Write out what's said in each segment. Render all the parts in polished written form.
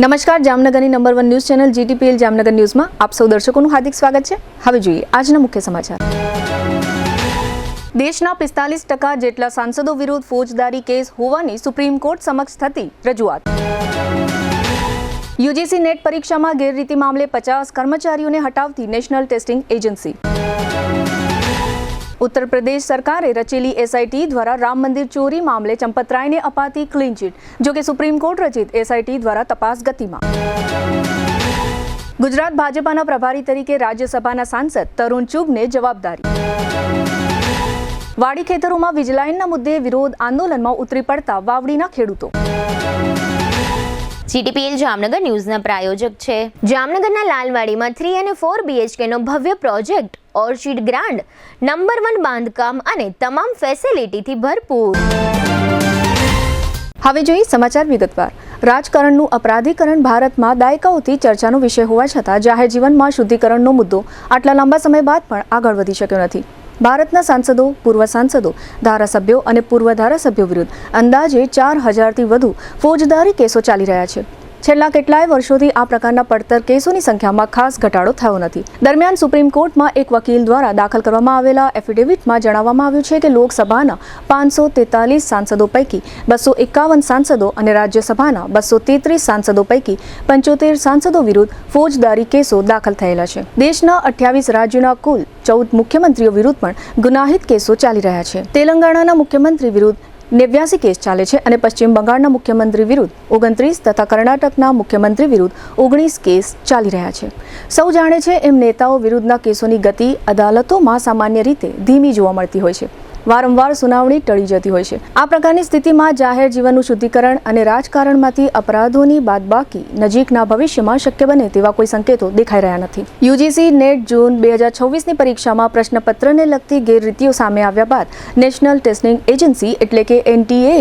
નમસ્કાર, જામનગરની number 1 news channel GTPL Jamnagar ન્યૂઝમાં આપ સૌ દર્શકોનું હાર્દિક સ્વાગત છે। હવે જોઈએ આજના મુખ્ય સમાચાર। દેશના 45% જેટલા સાંસદો વિરુદ્ધ ફોજદારી કેસ હોવાની સુપ્રીમ કોર્ટ સમક્ષ થતી રજૂઆત। UGC નેટ પરીક્ષામાં ગેરરીતિ મામલે 50 કર્મચારીઓને હટાવતી national testing agency. Uttar Pradesh સરકારે રચેલી SIT દ્વારા રામ મંદિર ચોરી મામલે ચંપતરાયને અપાતી ક્લીન ચીટ, જો કે સુપ્રીમ કોર્ટ રચિત SIT દ્વારા તપાસ ગતિમાં। ગુજરાત ભાજપાના પ્રભારી તરીકે રાજ્યસભાના સાંસદ તરુણ ચુગને જવાબદારી। વાડી ખેતરોમાં વીજ લાઇનના મુદ્દે વિરોધ આંદોલનમાં ઉતરી પડતા વાવડીના ખેડૂતો। GTPL જામનગર ન્યૂઝના પ્રાયોજક છે જામનગરના લાલવાડીમાં 3 અને 4 BHK નો ભવ્ય પ્રોજેક્ટ ઓર્ચિડ ગ્રાન્ડ નંબર 1 બાંધકામ અને તમામ ફેસિલિટીથી ભરપૂર। હવે જોઈએ સમાચાર વિગતવાર। રાજકારણનું અપરાધીકરણ ભારતમાં દાયકાઓથી ચર્ચાનો વિષય હોવા છતાં જાહેર જીવનમાં શુદ્ધિકરણનો મુદ્દો આટલા લાંબા સમય બાદ પણ આગળ વધી શક્યો નથી। ભારતના સાંસદો, પૂર્વ સાંસદો, ધારાસભ્યો અને પૂર્વ ધારાસભ્યો વિરુદ્ધ અંદાજે 4000થી વધુ ફોજદારી કેસો ચાલી રહ્યા છે। છેલ્લા કેટલાય વર્ષોથી આ પ્રકારના પડતર કેસોની સંખ્યામાં ખાસ ઘટાડો થયો નથી। દરમિયાન સુપ્રીમ કોર્ટમાં એક વકીલ દ્વારા દાખલ કરવામાં આવેલા એફિડેવિટમાં જણાવવામાં આવ્યું છે કે લોકસભાના 543 સાંસદો પૈકી 251 સાંસદો અને રાજ્યસભાના 233 સાંસદો પૈકી 75 સાંસદો વિરુદ્ધ ફોજદારી કેસો દાખલ થયેલા છે। દેશના 28 રાજ્યોના કુલ 14 મુખ્યમંત્રીઓ વિરુદ્ધ પણ ગુનાહિત કેસો ચાલી રહ્યા છે। તેલંગાણાના મુખ્યમંત્રી વિરુદ્ધ 89 કેસ ચાલે છે અને પશ્ચિમ બંગાળના મુખ્યમંત્રી વિરુદ્ધ 29 તથા કર્ણાટકના મુખ્યમંત્રી વિરુદ્ધ 19 કેસ ચાલી રહ્યા છે। સૌ જાણે છે એમ નેતાઓ વિરુદ્ધના કેસોની ગતિ અદાલતોમાં સામાન્ય રીતે ધીમી જોવા મળતી હોય છે। વારંવાર સુનાવણી ટળી જતી હોય છે। આ પ્રકારની સ્થિતિમાં જાહેર જીવનનું શુદ્ધિકરણ અને રાજકારણમાંથી અપરાધોની બાદબાકી નજીકના ભવિષ્યમાં શક્ય બને તેવા કોઈ સંકેતો દેખાઈ રહ્યા નથી। UGC નેટ જૂન 2026ની પરીક્ષામાં પ્રશ્નપત્રને લગતી ગેરરીતિઓ સામે આવ્યા બાદ નેશનલ ટેસ્ટિંગ એજન્સી એટલે કે NTA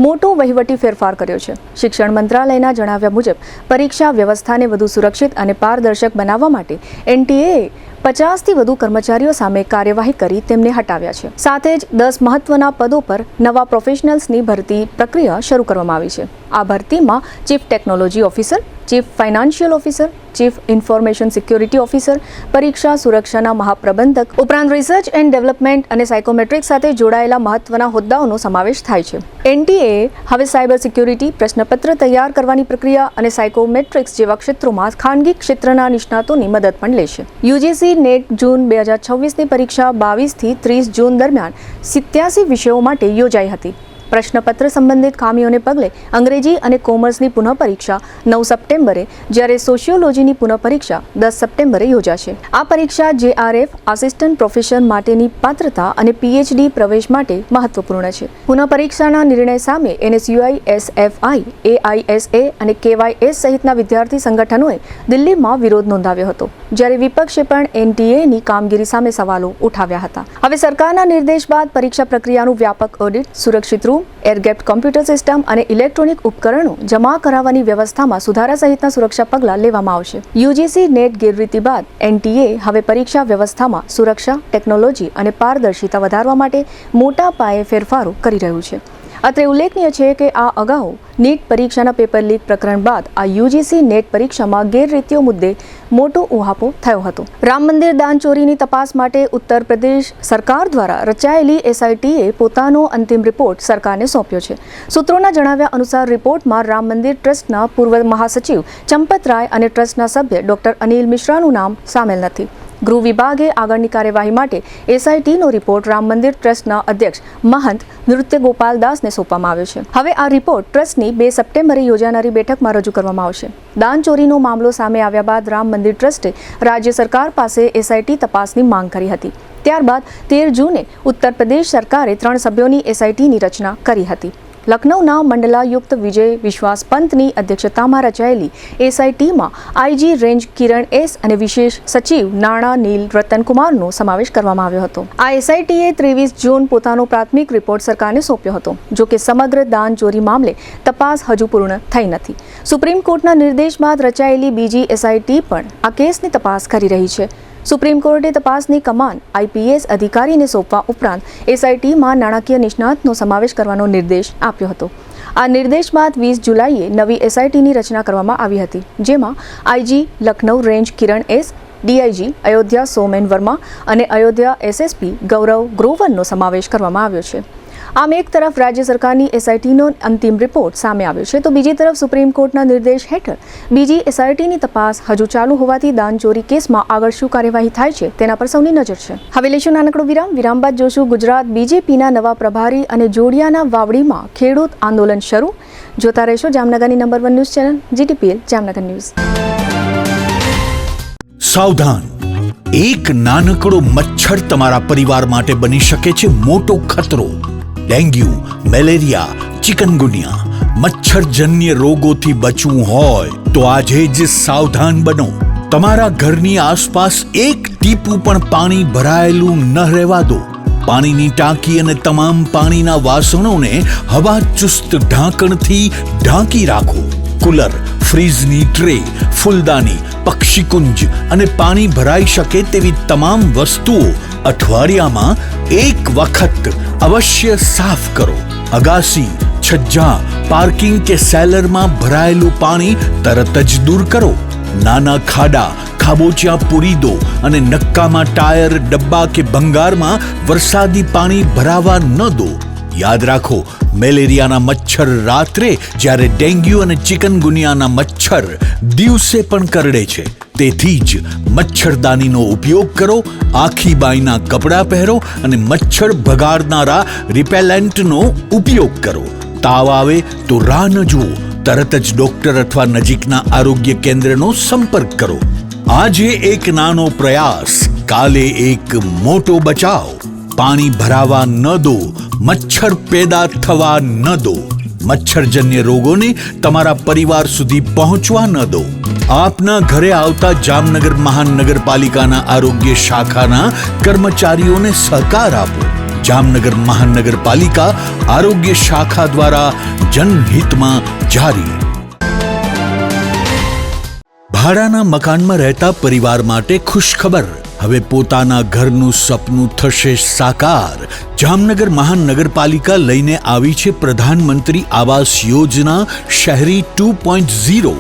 મોટો વહીવટી ફેરફાર કર્યો છે। શિક્ષણ મંત્રાલયના જણાવ્યા મુજબ પરીક્ષા વ્યવસ્થાને વધુ સુરક્ષિત અને પારદર્શક બનાવવા માટે NTA 50થી વધુ કર્મચારીઓ સામે કાર્યવાહી કરી તેમને હટાવ્યા છે। સાથે જ 10 મહત્વના પદો પર નવા પ્રોફેશનલ્સની ભરતી પ્રક્રિયા શરૂ કરવામાં આવી છે। આ ભરતીમાં chief technology officer, chief financial officer, chief information security officer, પરીક્ષા સુરક્ષાના મહાપ્રબંધક ઉપરાંત રિસર્ચ એન્ડ ડેવલપમેન્ટ અને સાયકોમેટ્રિક્સ સાથે જોડાયેલા મહત્વના હોદ્દાઓનો સમાવેશ થાય છે। NTA હવે સાયબર સિક્યોરિટી, પ્રશ્નપત્ર તૈયાર કરવાની પ્રક્રિયા અને સાયકોમેટ્રિક્સ જેવા ક્ષેત્રોમાં ખાનગી ક્ષેત્રના નિષ્ણાતોની મદદ પણ લેશે। UGC નેટ જૂન 2026ની પરીક્ષા 22થી 30 જૂન દરમિયાન 87 વિષયો માટે યોજાઈ હતી। પ્રશ્નપત્ર સંબંધિત ખામીઓને પગલે અંગ્રેજી અને કોમર્સની પુનઃ પરીક્ષા 9 સપ્ટેમ્બરે જ્યારે સોશિયોલોજીની પુનઃ પરીક્ષા 10 સપ્ટેમ્બરે યોજાશે। આ પરીક્ષા JRF આસિસ્ટન્ટ પ્રોફેસર માટેની પાત્રતા અને PhD પ્રવેશ માટે મહત્વપૂર્ણ છે। પુનઃ પરીક્ષાના નિર્ણય સામે NSUI, SFI, AISA અને KYS સહિતના વિદ્યાર્થી સંગઠનોએ દિલ્હીમાં વિરોધ નોંધાવ્યો હતો, જ્યારે વિપક્ષે પણ NTAની કામગીરી સામે સવાલો ઉઠાવ્યા હતા। હવે સરકારના નિર્દેશ બાદ પરીક્ષા પ્રક્રિયાનું વ્યાપક ઓડિટ, સુરક્ષિત રૂમ, એરગેપ્ડ કોમ્પ્યુટર સિસ્ટમ અને ઇલેક્ટ્રોનિક ઉપકરણો જમા કરાવવાની વ્યવસ્થામાં સુધારા સહિતના સુરક્ષા પગલાં લેવામાં આવશે। UGC નેટ ગેરરીતિ બાદ NTA હવે પરીક્ષા વ્યવસ્થામાં સુરક્ષા, ટેકનોલોજી અને પારદર્શિતા વધારવા માટે મોટા પાયે ફેરફારો કરી રહ્યું છે। અત્રે ઉલ્લેખનીય છે કે આ અગાઉ નીટ પરીક્ષાના પેપર લીક પ્રકરણ બાદ આ UGC નેટ પરીક્ષામાં ગેરરીતિઓ મુદ્દે મોટો ઉહાપો થયો હતો। રામ મંદિર દાન ચોરીની તપાસ માટે ઉત્તર પ્રદેશ સરકાર દ્વારા રચાયેલી SITએ પોતાનો અંતિમ રિપોર્ટ સરકારને સોંપ્યો છે। સૂત્રોના જણાવ્યા અનુસાર રિપોર્ટમાં રામ મંદિર ટ્રસ્ટના પૂર્વ મહાસચિવ ચંપતરાય અને ટ્રસ્ટના સભ્ય ડોક્ટર અનિલ મિશ્રાનું નામ સામેલ નથી। ગૃહ વિભાગે આગળની કાર્યવાહી માટે SITનો રિપોર્ટ રામ મંદિર ટ્રસ્ટના અધ્યક્ષ મહંત નૃત્ય ગોપાલ દાસને સોંપવામાં આવ્યો છે। હવે આ રિપોર્ટ ટ્રસ્ટની 2 સપ્ટેમ્બરે યોજાનારી બેઠકમાં રજૂ કરવામાં આવશે। દાન ચોરીનો મામલો સામે આવ્યા બાદ રામ મંદિર ટ્રસ્ટે રાજ્ય સરકાર પાસે SIT તપાસની માંગ કરી હતી। ત્યારબાદ 13 જૂને ઉત્તર પ્રદેશ સરકારે 3 સભ્યોની SITની રચના કરી હતી। લખનૌના મંડલાયુક્ત વિજય વિશ્વાસ પંતની અધ્યક્ષતામાં રચાયેલી SITમાં IG રેન્જ કિરણ S અને વિશેષ સચિવ નાણાં નીલ રતનકુમારનો સમાવેશ કરવામાં આવ્યો હતો। આ SITએ 23 જૂન પોતાનો પ્રાથમિક રિપોર્ટ સરકારને સોંપ્યો હતો, જો કે સમગ્ર દાન ચોરી મામલે તપાસ હજુ પૂર્ણ થઈ નથી। સુપ્રીમ કોર્ટના નિર્દેશ બાદ રચાયેલી બીજી SIT પણ આ કેસની તપાસ કરી રહી છે। સુપ્રીમ કોર્ટે તપાસની કમાન IPS અધિકારીને સોંપવા ઉપરાંત SITમાં નાણાકીય નિષ્ણાતનો સમાવેશ કરવાનો નિર્દેશ આપ્યો હતો। આ નિર્દેશ બાદ 20 જુલાઈએ નવી એસઆઈટીની રચના કરવામાં આવી હતી, જેમાં આઈજી લખનૌ રેન્જ કિરણ એસ, ડીઆઈજી અયોધ્યા સોમેન વર્મા અને અયોધ્યા એસએસપી ગૌરવ ગ્રોવરનો સમાવેશ કરવામાં આવ્યો છે. આમ એક તરફ રાજ્ય સરકારની એસઆઈટીનો અંતિમ રિપોર્ટ સામે આવ્યો છે, તો બીજી તરફ સુપ્રીમ કોર્ટના નિર્દેશ હેઠળ બીજી એસઆઈટીની તપાસ હજુ ચાલુ હોવાથી દાનચોરી કેસમાં આગળ શું કાર્યવાહી થાય છે તેના પર સૌની નજર છે. હવે લેશું નાનકડો વિરામ બાદ જોશું ગુજરાત બીજેપીના નવા પ્રભારી અને જોડિયાના વાવડીમાં ખેડૂત આંદોલન શરૂ. જોતા રહેશો જામનગરની number 1 news channel GTPL Jamnagar news. સાવધાન, એક નાનકડો મચ્છર તમારા પરિવાર માટે બની શકે છે મોટો ખતરો. ડેન્ગ્યુ, મેલેરિયા, ચિકનગુનિયા, મચ્છરજન્ય રોગોથી બચવું હોય તો આજે જ સાવધાન બનો. તમારા ઘરની આસપાસ એક ટીપું પણ પાણી ભરાયેલું ન રહેવા દો. પાણીની ટાંકી અને તમામ પાણીના વાસણોને હવાચુસ્ત ઢાંકણથી ઢાંકી રાખો. કુલર, ફ્રીજની ટ્રે, ફૂલદાની, પક્ષીકુંજ અને પાણી ભરાઈ શકે તેવી તમામ વસ્તુઓ અઠવાડિયામાં એક વખત અવશ્ય સાફ કરો. અગાસી, છજ્જા, પાર્કિંગ કે સેલરમાં ભરાયેલું પાણી તરત જ દૂર કરો. નાના ખાડા, ખાબોચિયા પૂરી દો અને નક્કામાં ટાયર, ડબ્બા કે ભંગારમાં વરસાદી પાણી ભરાવા ન દો. યાદ રાખો, મેલેરિયાના મચ્છર રાત્રે જ્યારે ડેન્ગ્યુ અને ચિકનગુનિયાના મચ્છર દિવસે પણ કરડે છે. તેથી જ મચ્છરદાનીનો ઉપયોગ કરો, આખી બાઈના કપડાં પહેરો અને મચ્છર ભગાડનારા રિપેલેન્ટનો ઉપયોગ કરો. તાવ આવે તો રાહ ન જુઓ, તરત જ ડોક્ટર અથવા નજીકના આરોગ્ય કેન્દ્રનો સંપર્ક કરો. આજે એક નાનો પ્રયાસ, કાલે એક મોટો બચાવ. પાણી ભરાવા ન દો, મચ્છર પેદા થવા ન દો. મચ્છરજન્ય રોગોને તમારા પરિવાર સુધી પહોંચવા ન દો. આપના ઘરે આવતા જામનગર મહાનગરપાલિકાના આરોગ્ય શાખાના કર્મચારીઓને સહકાર આપો. જામનગર મહાનગરપાલિકા આરોગ્ય શાખા દ્વારા જનહિતમાં જારી. ભાડાના મકાનમાં રહેતા પરિવાર માટે ખુશખબર. હવે પોતાના ઘરનું સપનું થશે સાકાર. જામનગર મહાનગરપાલિકા લઈને આવી છે પ્રધાનમંત્રી આવાસ યોજના શહેરી 2.0.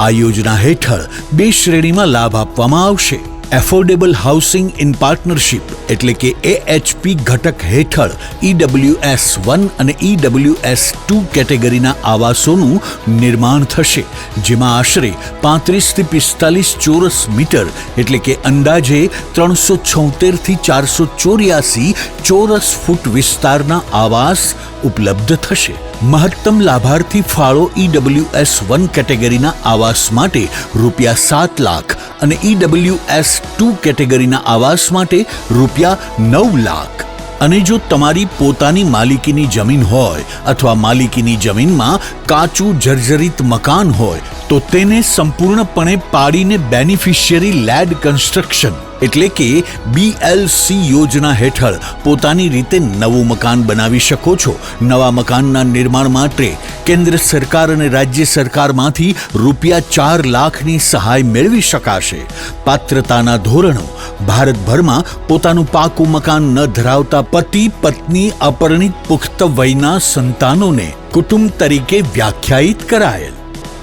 આ યોજના હેઠળ 2 શ્રેણીમાં લાભ આપવામાં આવશે. એફોર્ડેબલ હાઉસિંગ ઇન પાર્ટનરશિપ એટલે કે AHP ઘટક હેઠળ EWS 1 અને EWS 2 કેટેગરીના આવાસોનું નિર્માણ થશે, જેમાં આશરે 35 થી 45 ચોરસ મીટર એટલે કે અંદાજે 376 થી 484 ચોરસ ફૂટ વિસ્તારના આવાસ ઉપલબ્ધ થશે. મહત્તમ લાભાર્થી ફાળો EWS 1 કેટેગરીના આવાસ માટે ₹7 લાખ અને EWS 2 કેટેગરીના આવાસ માટે ₹9 લાખ. અને જો તમારી પોતાની માલિકીની જમીન હોય અથવા માલિકીની જમીનમાં કાચું જર્જરિત મકાન હોય તો તેને સંપૂર્ણપણે પાડીને બેનિફિશિયરી લેડ કન્સ્ટ્રક્શન એટલે કે BLC યોજના હેઠળ પોતાની રીતે નવું મકાન બનાવી શકો છો. નવા મકાનના નિર્માણ માટે કેન્દ્ર સરકાર અને રાજ્ય સરકારમાંથી ₹4 લાખની સહાય મેળવી શકાશે. પાત્રતાના ધોરણો: ભારતભરમાં પોતાનું પાકું મકાન ન ધરાવતા પતિ પત્ની અપરિણિત પુખ્ત વયના સંતાનોને કુટુંબ તરીકે વ્યાખ્યાયિત કરાયેલ.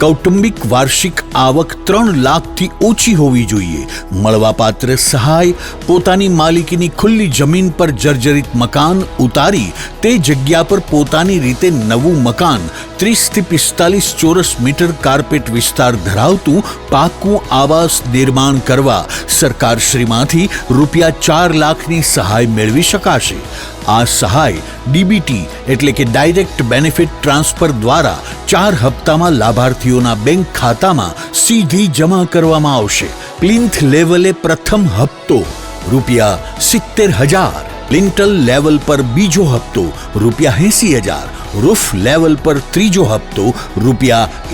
કૌટુંબિક વાર્ષિક આવક 3 લાખથી ઓછી હોવી જોઈએ. મળવાપાત્ર સહાય: પોતાની માલિકીની ખુલ્લી જમીન પર જર્જરિત મકાન ઉતારી તે જગ્યા પર પોતાની રીતે નવું મકાન 30 થી 45 ચોરસ મીટર કાર્પેટ વિસ્તાર ધરાવતું પાકું આવાસ નિર્માણ કરવા સરકારશ્રીમાંથી ₹4 લાખની સહાય મેળવી શકાશે. આ સહાય DBT એટલે કે ડાયરેક્ટ બેનિફિટ ટ્રાન્સફર દ્વારા 4 હપ્તામાં લાભાર્થીઓના બેંક ખાતામાં સીધી જમા કરવામાં આવશે. પ્લિન્થ લેવલે પ્રથમ હપ્તો ₹70,000, લિન્ટલ લેવલ પર બીજો હપ્તો ₹80,000, રૂફ લેવલ પર ત્રીજો હપ્તો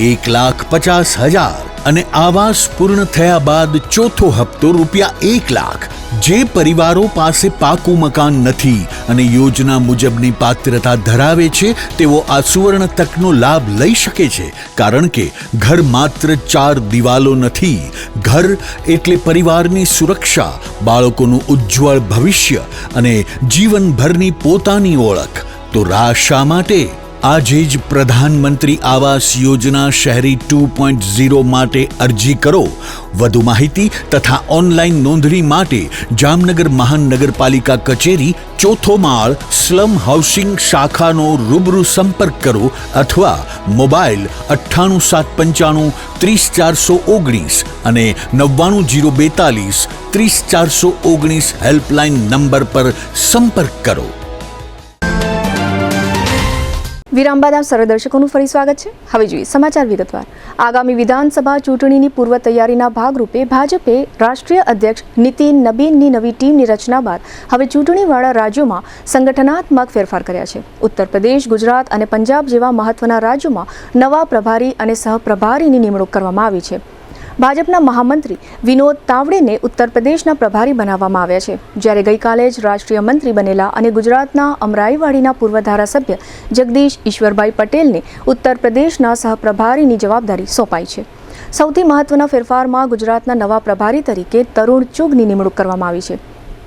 ₹1,50,000 અને આવાસ પૂર્ણ થયા બાદ ચોથો હપ્તો ₹1 લાખ. જે પરિવારો પાસે પાકું મકાન નથી અને યોજના મુજબની પાત્રતા ધરાવે છે તેઓ આ સુવર્ણ તકનો લાભ લઈ શકે છે, કારણ કે ઘર માત્ર 4 દિવાલો નથી. ઘર એટલે પરિવારની સુરક્ષા, બાળકોનું ઉજ્જવળ ભવિષ્ય અને જીવનભરની પોતાની ઓળખ. તો રાહ શા માટે? આજે જ પ્રધાનમંત્રી આવાસ યોજના શહેરી 2.0 માટે અરજી કરો. વધુ માહિતી તથા ઓનલાઈન નોંધણી માટે જામનગર મહાનગરપાલિકા કચેરી, ચોથો માળ, સ્લમ હાઉસિંગ શાખાનો રૂબરૂ સંપર્ક કરો અથવા મોબાઈલ 98795 30419 અને 99042 30419 હેલ્પલાઇન નંબર પર સંપર્ક કરો. વિરામ બાદ આપ સર્વ દર્શકોનું ફરી સ્વાગત છે. હવે જોઈએ સમાચાર વિગતવાર. આગામી વિધાનસભા ચૂંટણીની પૂર્વ તૈયારીના ભાગરૂપે ભાજપે રાષ્ટ્રીય અધ્યક્ષ નીતિન નબીનની નવી ટીમની રચના બાદ હવે ચૂંટણીવાળા રાજ્યોમાં સંગઠનાત્મક ફેરફાર કર્યા છે. ઉત્તર પ્રદેશ, ગુજરાત અને પંજાબ જેવા મહત્વના રાજ્યોમાં નવા પ્રભારી અને સહપ્રભારીની નિમણૂક કરવામાં આવી છે. ભાજપના મહામંત્રી વિનોદ તાવડેને ઉત્તર પ્રદેશના પ્રભારી બનાવવામાં આવ્યા છે, જ્યારે ગઈકાલે જ રાષ્ટ્રીય મંત્રી બનેલા અને ગુજરાતના અમરાઈવાડીના પૂર્વ ધારાસભ્ય જગદીશ ઈશ્વરભાઈ પટેલને ઉત્તર પ્રદેશના સહપ્રભારીની જવાબદારી સોંપાઈ છે. સૌથી મહત્વના ફેરફારમાં ગુજરાતના નવા પ્રભારી તરીકે તરુણ ચુગની નિમણૂક કરવામાં આવી છે.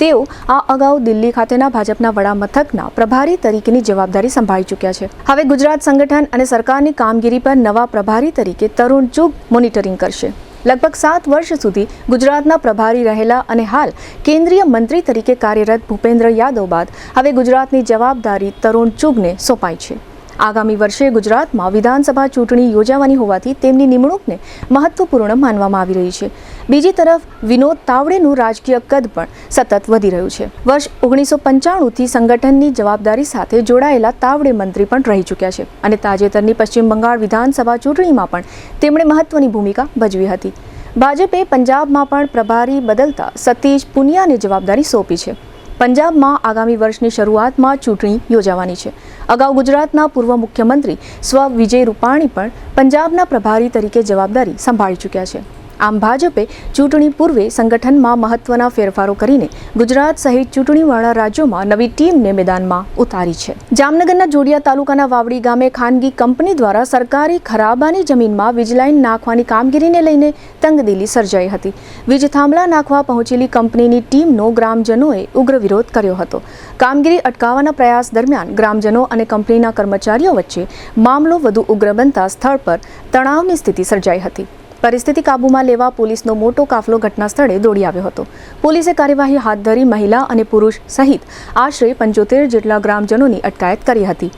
તેઓ આ અગાઉ દિલ્હી ખાતેના ભાજપના વડા મથકના પ્રભારી તરીકેની જવાબદારી સંભાળી ચૂક્યા છે. હવે ગુજરાત સંગઠન અને સરકારની કામગીરી પર નવા પ્રભારી તરીકે તરુણ ચુગ મોનિટરિંગ કરશે. લગભગ 7 વર્ષ સુધી ગુજરાતના પ્રભારી રહેલા અને હાલ કેન્દ્રીય મંત્રી તરીકે કાર્યરત ભૂપેન્દ્ર યાદવ બાદ હવે ગુજરાતની જવાબદારી તરુણ ચુગને સોંપાઈ છે. આગામી વર્ષે ગુજરાતમાં વિધાનસભા ચૂંટણી યોજાવાની હોવાથી તેમની નિમણૂકને મહત્વપૂર્ણ માનવામાં આવી રહી છે. બીજી તરફ વિનોદ તાવડેનું રાજકીય કદ પણ સતત વધી રહ્યું છે. વર્ષ 1995થી સંગઠનની જવાબદારી સાથે જોડાયેલા તાવડે મંત્રી પણ રહી ચૂક્યા છે અને તાજેતરની પશ્ચિમ બંગાળ વિધાનસભા ચૂંટણીમાં પણ તેમણે મહત્વની ભૂમિકા ભજવી હતી. ભાજપે પંજાબમાં પણ પ્રભારી બદલતા સતીશ પુનિયાને જવાબદારી સોંપી છે. પંજાબમાં આગામી વર્ષની શરૂઆતમાં ચૂંટણી યોજાવાની છે. અગાઉ ગુજરાતના પૂર્વ મુખ્યમંત્રી સ્વ વિજય રૂપાણી પણ પંજાબના પ્રભારી તરીકે જવાબદારી સંભાળી ચૂક્યા છે. આમ ભાજપે ચૂંટણી પૂર્વે સંગઠનમાં મહત્વના ફેરફારો કરીને ગુજરાત સહિત ચૂંટણીવાળા રાજ્યોમાં નવી ટીમને મેદાનમાં ઉતારી છે. જામનગરના જોડિયા તાલુકાના વાવડી ગામે ખાનગી કંપની દ્વારા સરકારી ખરાબાની જમીનમાં વીજ લાઈન નાખવાની કામગીરીને લઈને તંગદિલી સર્જાઈ હતી. વીજ થાંભલા નાખવા પહોંચેલી કંપનીની ટીમનો ગ્રામજનોએ ઉગ્ર વિરોધ કર્યો હતો. કામગીરી અટકાવવાના પ્રયાસ દરમિયાન ગ્રામજનો અને કંપનીના કર્મચારીઓ વચ્ચે મામલો વધુ ઉગ્ર બનતા સ્થળ પર તણાવની સ્થિતિ સર્જાઈ હતી. પરિસ્થિતિ કાબૂમાં લેવા પોલીસનો મોટો કાફલો ઘટના સ્થળે દોડી આવ્યો હતો. પોલીસે કાર્યવાહી હાથ ધરી મહિલા અને પુરુષ સહિત આશરે 75 જેટલા ગ્રામજનોની અટકાયત કરી હતી.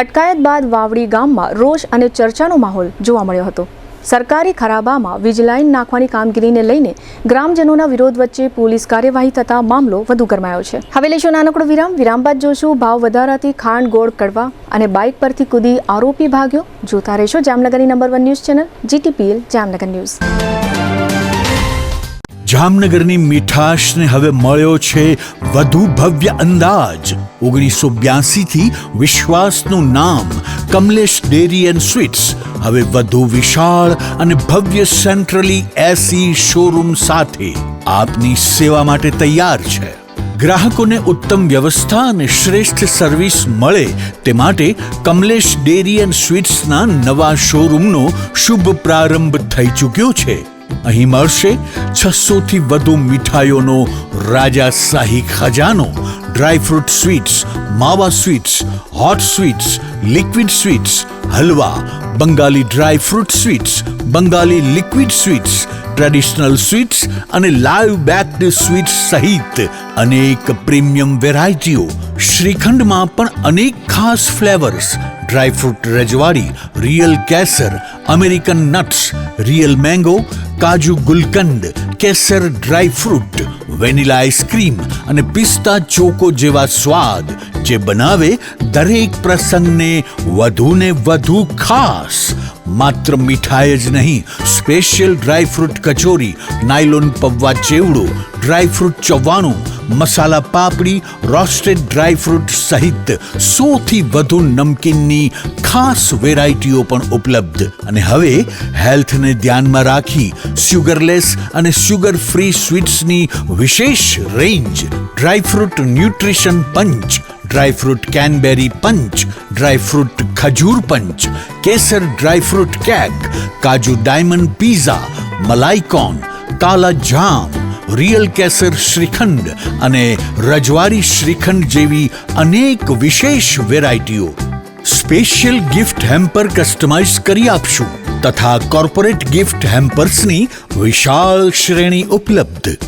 અટકાયત બાદ વાવડી ગામમાં રોષ અને ચર્ચાનો માહોલ જોવા મળ્યો હતો. સરકારી ખરાબામાં વીજ લાઈન નાખવાની કામગીરીને લઈને ગ્રામજનોના વિરોધ વચ્ચે પોલીસ કાર્યવાહી થતા મામલો વધુ ગરમાયો છે. હવે લેશું નાનકડો વિરામ. વિરામ બાદ જોશું ભાવ વધારાથી ખાંડ ગોળ કડવા અને બાઇક પરથી કૂદી આરોપી ભાગ્યો. જોતા રહેશો જામનગરની number 1 news channel GTPL Jamnagar news. જામનગરની મીઠાશને હવે મળ્યો છે વધુ ભવ્ય અંદાજ. 1982થી વિશ્વાસનું નામ કમલેશ ડેરી એન્ડ સ્વીટ્સ હવે વધુ વિશાળ અને ભવ્ય સેન્ટ્રલી એસી શોરૂમ સાથે આપની સેવા માટે તૈયાર છે. ગ્રાહકોને ઉત્તમ વ્યવસ્થા અને શ્રેષ્ઠ સર્વિસ મળે તે માટે કમલેશ ડેરી એન્ડ સ્વીટ્સના નવા શોરૂમનો શુભ પ્રારંભ થઈ ચૂક્યો છે. અહીં મળશે 600થી વધુ મીઠાઈઓનો રાજાશાહી ખજાનો. ડ્રાયફ્રૂટ સ્વીટ્સ, માવા sweets, hot sweets, liquid sweets, halwa, Bengali dry fruit sweets, Bengali liquid sweets, traditional sweets અને લાઈવ બેક્ડ સ્વીટ્સ સહિત અનેક પ્રીમિયમ વેરાયટીઓ. શ્રીખંડમાં પણ અનેક ખાસ ફ્લેવર્સ. ડ્રાયફ્રૂટ રજવાડી, રિયલ કેસર, અમેરિકન નટ્સ, રિયલ મેંગો, કાજુ ગુલકંદ, કેસર ડ્રાયફ્રૂટ, વેનીલા આઈસ્ક્રીમ અને પિસ્તા ચોકો જેવા સ્વાદ જે બનાવે દરેક પ્રસંગને વધુને વધુ ખાસ. માત્ર મીઠાઈ જ નહીં, સ્પેશિયલ ડ્રાયફ્રૂટ કચોરી, નાયલોન પૌવા ચેવડો, ડ્રાયફ્રૂટ ચવાણું, મસાલા પાપડી, રોસ્ટેડ ડ્રાયફ્રૂટ સહિત 100થી વધુ નમકીનની ખાસ વેરાયટીઓ પણ ઉપલબ્ધ. અને હવે હેલ્થને ધ્યાનમાં રાખી સુગરલેસ અને સુગર ફ્રી સ્વીટ્સની વિશેષ રેન્જ. ડ્રાયફ્રૂટ ન્યુટ્રિશન પંચ, ડ્રાયફ્રૂટ કેનબેરી પંચ, ડ્રાયફ્રૂટ ખજૂર પંચ, કેસર ડ્રાયફ્રૂટ કેક, કાજુ ડાયમંડ પીઝા, મલાઈકોન, કાલા જામ, રિયલ કેસર શ્રીખંડ અને રજવાડી શ્રીખંડ જેવી અનેક વિશેષ વેરાયટીઓ. સ્પેશિયલ ગિફ્ટ હેમ્પર કસ્ટમાઇઝ કરી આપશું તથા કોર્પોરેટ ગિફ્ટ હેમ્પર્સની વિશાળ શ્રેણી ઉપલબ્ધ.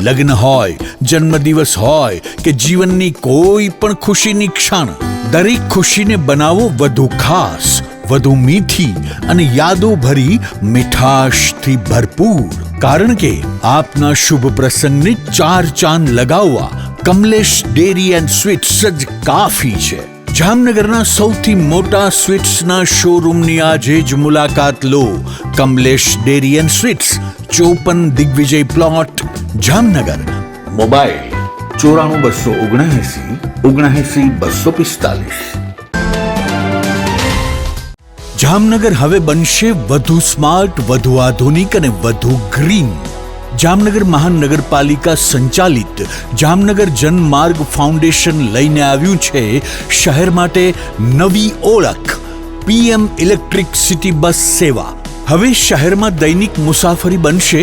લગ્ન હોય, જન્મદિવસ હોય કે જીવનની કોઈ પણ ખુશીની ક્ષણ, દરેક ખુશીને બનાવો વધુ ખાસ, વધુ મીઠી અને યાદો ભરી મીઠાશથી ભરપૂર. કારણ કે આપના શુભ પ્રસંગને ચાર ચાંદ લગાવવા કમલેશ ડેરી એન્ડ સ્વીટ્સ જ કાફી છે. જામનગરના સૌથી મોટા સ્વીટ્સના શોરૂમની આજે જ મુલાકાત લો. Kamlesh dairy and sweets, 54 Digvijay plot, Jamnagar. Mobile 94 279 245. Jamnagar હવે બનશે વધુ સ્માર્ટ, વધુ આધુનિક અને વધુ ગ્રીન. જામનગર મહાનગરપાલિકા સંચાલિત જામનગર જનમાર્ગ ફાઉન્ડેશન લઈને આવ્યું છે શહેર માટે નવી ઓળખ, PM ઇલેક્ટ્રિક સિટી બસ સેવા. હવે શહેરમાં દૈનિક મુસાફરી બનશે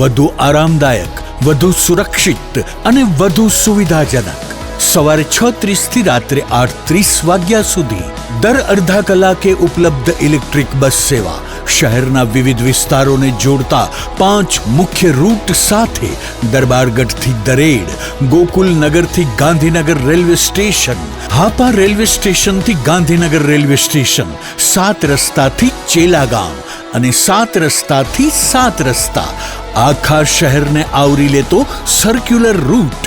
વધુ આરામદાયક, વધુ સુરક્ષિત અને વધુ સુવિધાજનક. સવારે 6:30 થી રાત્રે 8:30 વાગ્યા સુધી દર અડધા કલાકે ઉપલબ્ધ ઇલેક્ટ્રિક બસ સેવા. શહેરના વિવિધ વિસ્તારોને જોડતા 5 મુખ્ય રૂટ સાથે દરબારગઢથી દરેડ, ગોકુલનગરથી Gandhinagar railway station, Hapa railway સ્ટેશનથી ગાંધીનગર રેલવે સ્ટેશન, 7 રસ્તાથી ચેલાગામ અને 7 રસ્તાથી 7 રસ્તા. આખા શહેરને આવરી લેતો સર્ક્યુલર રૂટ.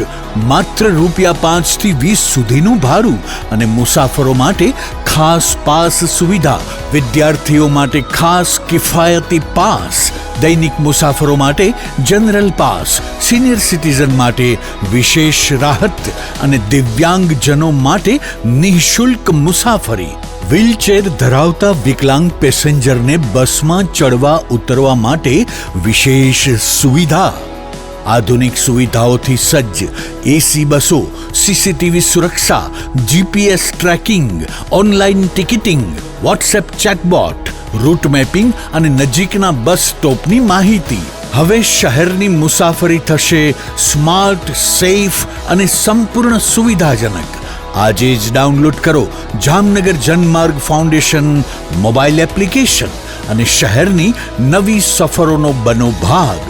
માત્ર ₹5 થી 20 સુધીનું ભાડું અને મુસાફરો માટે ખાસ પાસ સુવિધા. વિદ્યાર્થીઓ માટે ખાસ કિફાયતી પાસ, દૈનિક મુસાફરો માટે જનરલ પાસ, સિનિયર સિટીઝન માટે વિશેષ રાહત અને દિવ્યાંગજનો માટે નિઃશુલ્ક મુસાફરી. વ્હીલચેર ધરાવતા વિકલાંગ પેસેન્જરને બસમાં ચડવા ઉતરવા માટે વિશેષ સુવિધા. આધુનિક સુવિધાઓથી સજ્જ AC બસો, CCTV સુરક્ષા, GPS tracking, online ticketing, WhatsApp chatbot, route mapping અને નજીકના બસ સ્ટોપની માહિતી. હવે શહેરની મુસાફરી થશે સ્માર્ટ, સેફ અને સંપૂર્ણ સુવિધાજનક. આજે જ ડાઉનલોડ કરો Jamnagar Janmarg foundation mobile application અને શહેરની નવી સફરોનો બનો ભાગ.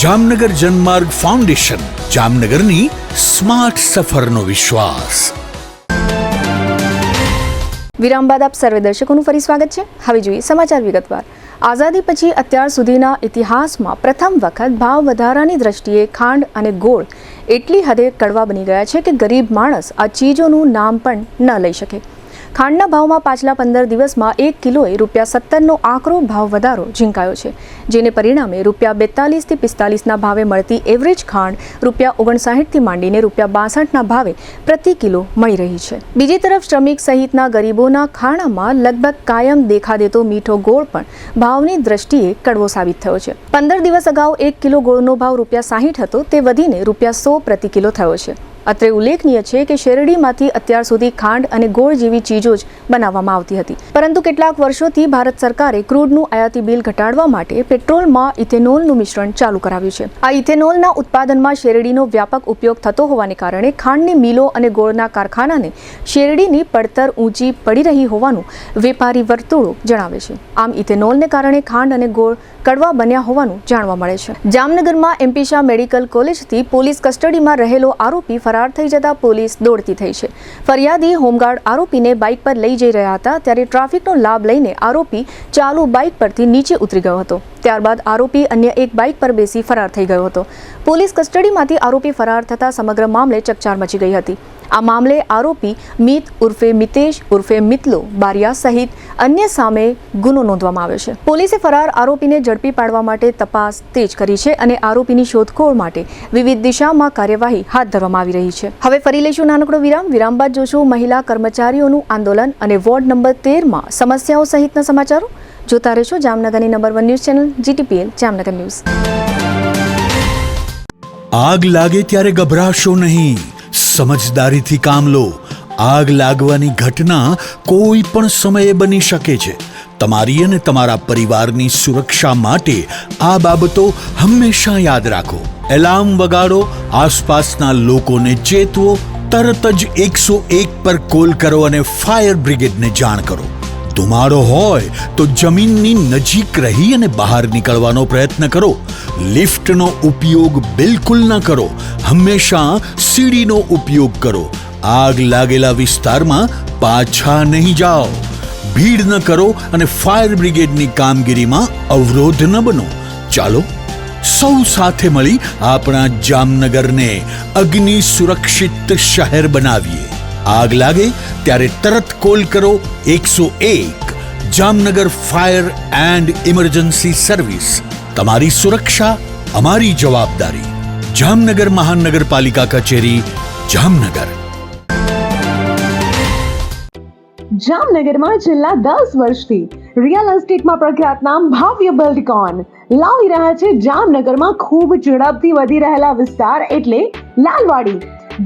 જામનગર જનમાર્ગ ફાઉન્ડેશન, જામનગરની સ્માર્ટ સફરનો વિશ્વાસ. વિરામ બાદ આપ સર્વે દર્શકોનું ફરી સ્વાગત છે. હવે જોઈએ સમાચાર વિગતવાર. આઝાદી પછી અત્યાર સુધીના ઇતિહાસમાં પ્રથમ વખત ભાવ વધારાની દ્રષ્ટિએ ખાંડ અને ગોળ એટલી હદે કડવા બની ગયા છે કે ગરીબ માણસ આ ચીજોનું નામ પણ ન લઈ શકે. ખાંડના ભાવમાં પાછલા 15 દિવસમાં 1 કિલોએ ₹17નો આકરો ભાવ વધારો ઝીંકાયો છે, જેને પરિણામે ₹42 થી 45ના ભાવે મળતી એવરેજ ખાંડ ₹59 થી માંડીને ₹62ના ભાવે પ્રતિ કિલો મળી રહી છે. બીજી તરફ શ્રમિક સહિતના ગરીબોના ખાણામાં લગભગ કાયમ દેખા દેતો મીઠો ગોળ પણ ભાવની દ્રષ્ટિએ કડવો સાબિત થયો છે. 15 દિવસ અગાઉ 1 કિલો ગોળનો ભાવ ₹60 હતો, તે વધીને ₹100 પ્રતિ કિલો થયો છે. અત્રે ઉલ્લેખનીય છે કે શેરડીમાંથી અત્યાર સુધી ખાંડ અને ગોળ જેવી ચીજો જ બનાવવામાં આવતી હતી, પરંતુ કેટલાક વર્ષોથી ભારત સરકારે ક્રૂડનું આયાતી બિલ ઘટાડવા માટે પેટ્રોલમાં ઇથેનોલનું મિશ્રણ ચાલુ કરાવ્યું છે. આ ઇથેનોલના ઉત્પાદનમાં શેરડીનો વ્યાપક ઉપયોગ થતો હોવાને કારણે ખાંડની મિલો અને ગોળના કારખાનાને શેરડીની પડતર ઊંચી પડી રહી હોવાનું વેપારી વર્તુળો જણાવે છે. આમ ઇથેનોલને કારણે ખાંડ અને ગોળ કડવા બન્યા હોવાનું જાણવા મળે છે. જામનગરમાં MP શાહ મેડિકલ કોલેજથી પોલીસ કસ્ટડીમાં રહેલો આરોપી ફરાર થઈ જતા પોલીસ દોડતી થઈ છે. ફરિયાદી હોમગાર્ડ આરોપીને બાઇક પર લઈ જઈ રહ્યા હતા ત્યારે ટ્રાફિકનો લાભ લઈને આરોપી ચાલુ બાઇક પરથી નીચે ઉતરી ગયો હતો. ત્યારબાદ આરોપી અન્ય એક બાઇક પર બેસી ફરાર થઈ ગયો હતો. પોલીસ કસ્ટડીમાંથી આરોપી ફરાર થતા સમગ્ર મામલે ચકચાર મચી ગઈ હતી. આ મામલે આરોપી મિત ઉર્ફે મિતેશ ઉર્ફે મિતલો બારિયા સહિત અન્ય સામે ગુનો નોંધવામાં આવ્યો છે. પોલીસે ફરાર આરોપીને ઝડપી પાડવા માટે તપાસ તેજ કરી છે અને આરોપીની શોધખોળ માટે વિવિધ દિશામાં કાર્યવાહી હાથ ધરવામાં આવી રહી છે. હવે ફરી લઈશું નાનકડો વિરામ. વિરામ બાદ જોશું મહિલા કર્મચારીઓનું આંદોલન અને વોર્ડ નંબર 13માં સમસ્યાઓ સહિતના સમાચારો. જોતા રહેશો જામનગરની number 1 news channel GTPL Jamnagar news. આગ લાગે ત્યારે ગભરાશો નહીં, સમજદારીથી કામ લો. આગ લાગવાની ઘટના કોઈ પણ સમયે બની શકે છે. તમારી અને તમારા પરિવારની સુરક્ષા માટે આ બાબતો હંમેશા યાદ રાખો. એલાર્મ વગાડો, આસપાસના લોકોને ચેતવો, તરત જ 101 પર કોલ કરો અને ફાયર બ્રિગેડને જાણ કરો. ધુમાડો હોય તો જમીનની નજીક રહી અને બહાર નીકળવાનો પ્રયત્ન કરો. લિફ્ટનો ઉપયોગ બિલકુલ ન કરો. હંમેશા સીડીનો ઉપયોગ કરો. આગ લાગેલા વિસ્તારમાં પાછા નહીં જાઓ. ભીડ ન કરો અને ફાયર બ્રિગેડની કામગીરીમાં અવરોધ ન બનો. ચાલો સૌ સાથે મળી આપણા જામનગરને અગ્નિ સુરક્ષિત શહેર બનાવીએ. આગ લાગે ત્યારે તરત કોલ કરો 101. Jamnagar fire and emergency service. તમારી સુરક્ષા અમારી જવાબદારી. જામનગર મહાનગરપાલિકા કચેરી, જામનગર. જામનગરમાં છેલ્લા 10 વર્ષથી રિયલ એસ્ટેટમાં પ્રખ્યાત નામ ભવ્ય બિલ્ડકોન લાવી રહ્યા છે જામનગરમાં ખૂબ ઝડપથી વધી રહેલા વિસ્તાર એટલે લાલવાડી,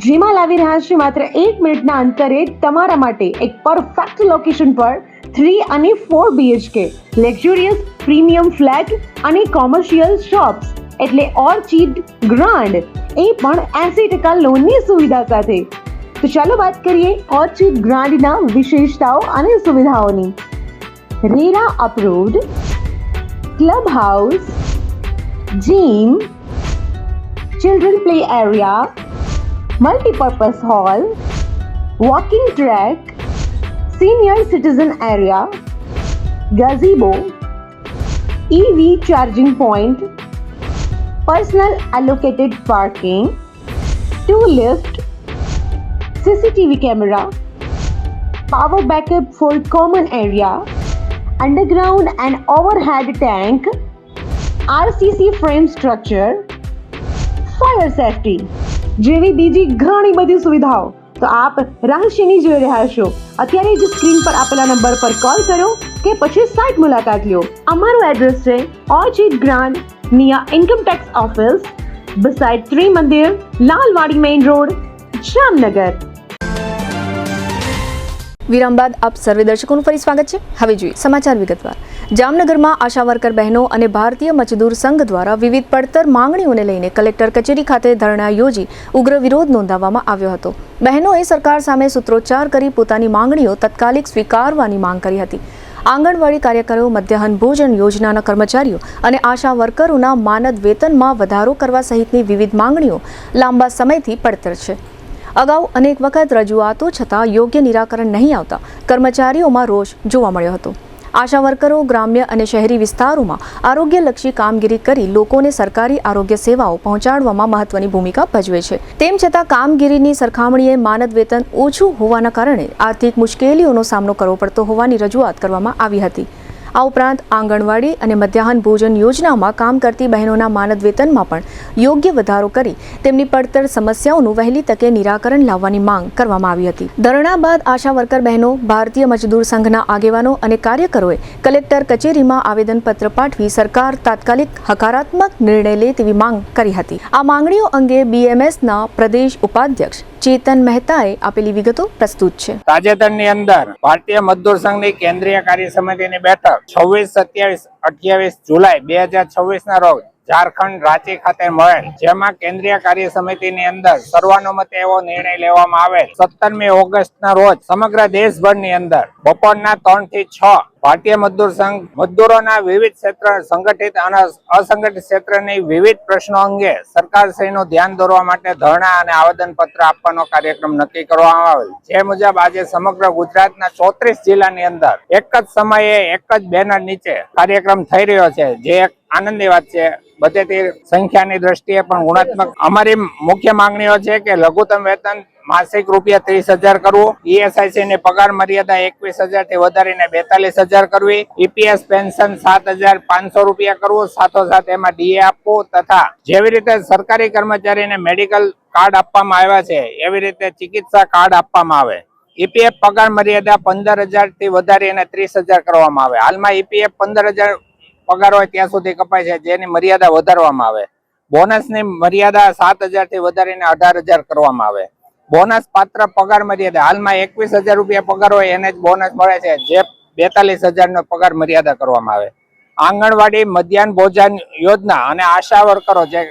જેમાં લાવી રહ્યા છે માત્ર 1 મિનિટના અંતરે તમારા માટે એક પરફેક્ટ લોકેશન પર 3 અને 4 BHK લક્ઝુરિયસ પ્રીમિયમ ફ્લેટ અને કોમર્શિયલ શોપ્સ એટલે ઓર્ચિડ ગ્રાન્ડ, એ પણ 80% લોનની સુવિધા સાથે. તો ચાલો વાત કરીએ ઓર્ચિડ ગ્રાન્ડના વિશેષતાઓ અને સુવિધાઓની. RERA approved, club house, gym, children play area, multipurpose hall, walking track, senior citizen area, gazebo, EV charging point, personal allocated parking, 2 lift, CCTV camera, power backup for common area, underground and overhead tank, RCC frame structure, fire safety જેવી બીજી ઘણી બધી સુવિધાઓ તો આપ રહસ્યની જોઈ રહ્યા છો. અત્યારે જ સ્ક્રીન પર આપેલા નંબર પર કોલ કરો કે પછી સાઇટ મુલાકાત લો. અમારું એડ્રેસ છે Orchid Grand near income tax office, beside Trimandir, Lalwadi main road, Jamnagar. વિરામ બાદ આપ સર્વે દર્શકોનું ફરી સ્વાગત છે. હવે જોઈએ સમાચાર વિગતવાર. જામનગરમાં આશા વર્કર બહેનો અને ભારતીય મજદૂર સંઘ દ્વારા વિવિધ પડતર માંગણીઓને લઈને કલેક્ટર કચેરી ખાતે ધરણા યોજી ઉગ્ર વિરોધ નોંધાવવામાં આવ્યો હતો. બહેનોએ સરકાર સામે સૂત્રોચ્ચાર કરી પોતાની માંગણીઓ તાત્કાલિક સ્વીકારવાની માંગ કરી હતી. આંગણવાડી કાર્યકરો, મધ્યાહન ભોજન યોજનાના કર્મચારીઓ અને આશા વર્કરોના માનદ વેતનમાં વધારો કરવા સહિતની વિવિધ માંગણીઓ લાંબા સમયથી પડતર છે. અગાઉ અનેક વખત રજૂઆતો છતાં યોગ્ય નિરાકરણ નહીં આવતા કર્મચારીઓમાં રોષ જોવા મળ્યો હતો. આશા વર્કરો ગ્રામ્ય અને શહેરી વિસ્તારોમાં આરોગ્યલક્ષી કામગીરી કરી લોકોને સરકારી આરોગ્ય સેવાઓ પહોંચાડવામાં મહત્વની ભૂમિકા ભજવે છે. તેમ છતાં કામગીરીની સરખામણીએ માનદ વેતન ઓછું હોવાના કારણે આર્થિક મુશ્કેલીઓનો સામનો કરવો પડતો હોવાની રજૂઆત કરવામાં આવી હતી. આ ઉપરાંત આંગણવાડી અને મધ્યાહન ભોજન યોજનામાં કામ કરતી બહેનોના માનદ વેતનમાં પણ યોગ્ય વધારો કરી તેમની પડતર સમસ્યાઓનું વહેલી તકે નિરાકરણ લાવવાની માંગ કરવામાં આવી હતી. ધરણા બાદ આશા વર્કર બહેનો, ભારતીય મજદૂર સંઘના આગેવાનો અને કાર્યકરોએ કલેક્ટર કચેરીમાં આવેદનપત્ર પાઠવી સરકાર તાત્કાલિક હકારાત્મક નિર્ણય લે તેવી માંગ કરી હતી. આ માંગણીઓ અંગે BMSના પ્રદેશ ઉપાધ્યક્ષ ચેતન મહેતાએ આપેલી વિગતો પ્રસ્તુત છે. તાજેતરની અંદર ભારતીય મજદૂર સંઘની કેન્દ્રીય કાર્ય સમિતિની બેઠક 26, 27, 28 જુલાઈ 2026 ના રોજ ઝારખંડ રાંચી ખાતે મળેલ, જેમાં કેન્દ્રીય કાર્ય સમિતિની અંદર સર્વાનુમતે એવો નિર્ણય લેવામાં આવેલ. 17મી ઓગસ્ટના રોજ સમગ્ર દેશભરની અંદર બપોરના 3 થી 6 ભારતીય મજદૂર સંઘ મજદૂરોના વિવિધ ક્ષેત્ર, સંગઠિત અને અસંગઠિત ક્ષેત્રની વિવિધ પ્રશ્નો અંગે સરકારશ્રીનું ધ્યાન દોરવા માટે ધરણા અને આવેદનપત્ર આપવાનો કાર્યક્રમ નક્કી કરવામાં આવેલ. જે મુજબ આજે સમગ્ર ગુજરાતના 34 જિલ્લાની અંદર એક જ સમયે એક જ બેનર નીચે કાર્યક્રમ થઈ રહ્યો છે, જે એક આનંદની વાત છે. બધેથી સંખ્યાની દ્રષ્ટિએ પણ ગુણાત્મક અમારી મુખ્ય માંગણીઓ છે કે લઘુત્તમ વેતન માસિક ₹30,000 કરવું, ESIC ની પગાર મર્યાદા 21,000 થી વધારીને 42,000 કરવી, EPS પેન્શન ₹7,500 કરવું, સાથોસાથ એમાં DA આપવું, તથા જેવી રીતે સરકારી કર્મચારીને મેડિકલ કાર્ડ આપવામાં આવ્યા છે એવી રીતે ચિકિત્સા કાર્ડ આપવામાં આવે. EPF પગાર મર્યાદા 15,000 થી વધારીને 30,000 કરવામાં આવે. હાલમાં EPF 15,000 પગાર હોય ત્યાં સુધી કપાય છે, જેની મર્યાદા વધારવામાં આવે. બોનસની મર્યાદા 7,000 થી વધારીને 18,000 કરવામાં આવે. બોનસ પાત્ર પગાર મર્યાદા હાલમાં ₹21,000 પગાર હોય એને જ બોનસ મળે છે, જે 42,000 નો પગાર મર્યાદા કરવામાં આવે. આંગણવાડી, મધ્યાહન ભોજન યોજના અને આશા વર્કરો જે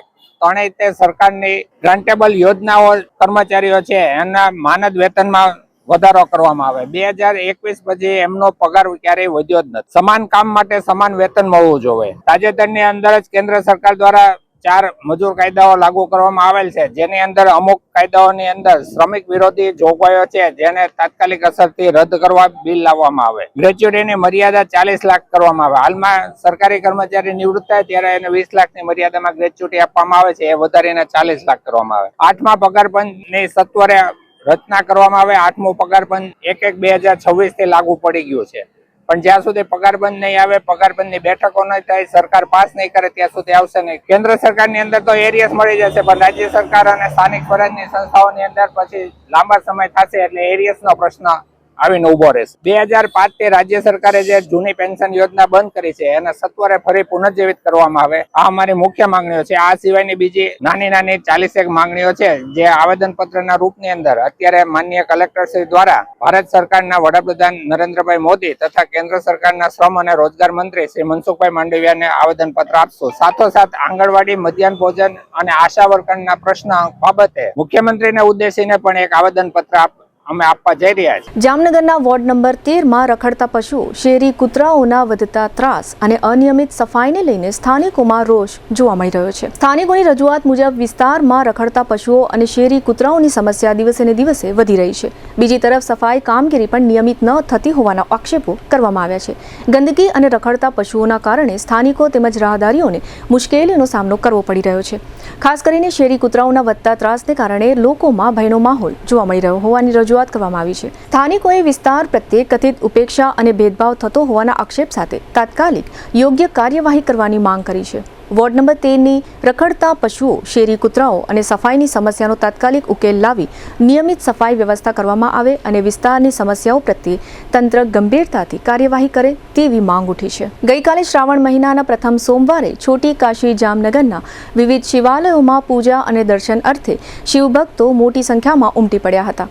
ત્રણેય તે સરકારની ગ્રાન્ટેબલ યોજનાઓ કર્મચારીઓ છે એના માનદ વેતનમાં વધારો કરવામાં આવે. 2021 પછી એમનો પગાર ક્યારેય વધ્યો જ નથી. સમાન કામ માટે સમાન વેતન મળવું જોઈએ. તાજેતરની અંદર જ કેન્દ્ર સરકાર દ્વારા 4 મજૂર કાયદાઓ લાગુ કરવામાં આવેલ છે, જેની અંદર અમુક કાયદાઓની અંદર શ્રમિક વિરોધી જોગવાઈઓ છે જેને તાત્કાલિક અસરથી રદ કરવા બિલ લાવવામાં આવે. ગ્રેચ્યુટીની મર્યાદા 40 લાખ કરવામાં આવે. હાલમાં સરકારી કર્મચારી નિવૃત્ત થાય ત્યારે એને 20 લાખની મર્યાદામાં ગ્રેચ્યુટી આપવામાં આવે છે, એ વધારીને 40 લાખ કરવામાં આવે. 8મા પગાર પંચની સત્વરે રચના કરવામાં આવે. 8મું પગાર પંચ 1/1/2026 થી લાગુ પડી ગયું છે, પણ જ્યાં સુધી પગાર બંધ નહીં આવે, પગાર બંધની બેઠકો નહીં થાય, સરકાર પાસ નહીં કરે ત્યાં સુધી આવશે નહીં. કેન્દ્ર સરકારની અંદર તો એરિયસ મળી જશે, પણ રાજ્ય સરકાર અને સ્થાનિક સ્વરાજની સંસ્થાઓની અંદર પછી લાંબા સમય થશે એટલે એરિયસનો પ્રશ્ન આવીને ઉભો રહેશે. 2005 થી રાજ્ય સરકારે જે જૂની પેન્શન યોજના બંધ કરી છે એને સત્વરે ફરી પુનર્જીવિત કરવામાં આવે. આ અમારી મુખ્ય માંગણીઓ છે. આ સિવાયની બીજી નાની 41 માંગણીઓ છે જે આવેદનપત્રના રૂપની અંદર અત્યારે માનનીય કલેક્ટરશ્રી દ્વારા ભારત સરકારના વડાપ્રધાન નરેન્દ્રભાઈ મોદી તથા કેન્દ્ર સરકારના શ્રમ અને રોજગાર મંત્રી શ્રી મનસુખભાઈ માંડવિયાને આવેદનપત્ર આપશું. સાથોસાથ આંગણવાડી, મધ્યાહન ભોજન અને આશા વર્કરના પ્રશ્ન બાબતે મુખ્યમંત્રીને ઉદ્દેશીને પણ એક આવેદનપત્ર અમે આપવા જઈ રહ્યા છીએ. જામનગરના વોર્ડ નંબર 13માં રખડતા પશુઓ, શેરી કૂતરાઓના વધતા ત્રાસ અને અનિયમિત સફાઈને લઈને સ્થાનિકોમાં રોષ જોવા મળી રહ્યો છે. સ્થાનિકોની રજૂઆત મુજબ વિસ્તારમાં રખડતા પશુઓ અને શેરી કૂતરાઓની સમસ્યા દિવસે ને દિવસે વધી રહી છે. બીજી તરફ સફાઈ કામગીરી પણ નિયમિત ન થતી હોવાના આક્ષેપો કરવામાં આવ્યા છે. ગંદકી અને રખડતા પશુઓના કારણે સ્થાનિકો તેમજ રાહદારીઓને મુશ્કેલીઓનો સામનો કરવો પડી રહ્યો છે. ખાસ કરીને શેરી કૂતરાઓના વધતા ત્રાસને કારણે લોકોમાં ભયનો માહોલ જોવા મળી રહ્યો હોવાની રજૂઆત કરવામાં આવી છે. સ્થાનિકોએ વિસ્તાર પ્રત્યે કથિત ઉપેક્ષા અને ભેદભાવ થતો હોવાના આક્ષેપ સાથે તાત્કાલિક યોગ્ય કાર્યવાહી કરવાની માંગ કરી છે. વોર્ડ નંબર 13ની રખડતા પશુઓ, શેરી કૂતરાઓ અને સફાઈની સમસ્યાનો તાત્કાલિક ઉકેલ લાવી નિયમિત સફાઈ વ્યવસ્થા કરવામાં આવે અને વિસ્તારની સમસ્યાઓ પ્રત્યે તંત્ર ગંભીરતાથી કાર્યવાહી કરે તેવી માંગ ઉઠી છે. ગઈકાલે શ્રાવણ મહિનાના પ્રથમ સોમવારે છોટી કાશી જામનગરના વિવિધ શિવાલયોમાં પૂજા અને દર્શન અર્થે શિવભક્તો મોટી સંખ્યામાં ઉમટી પડ્યા હતા.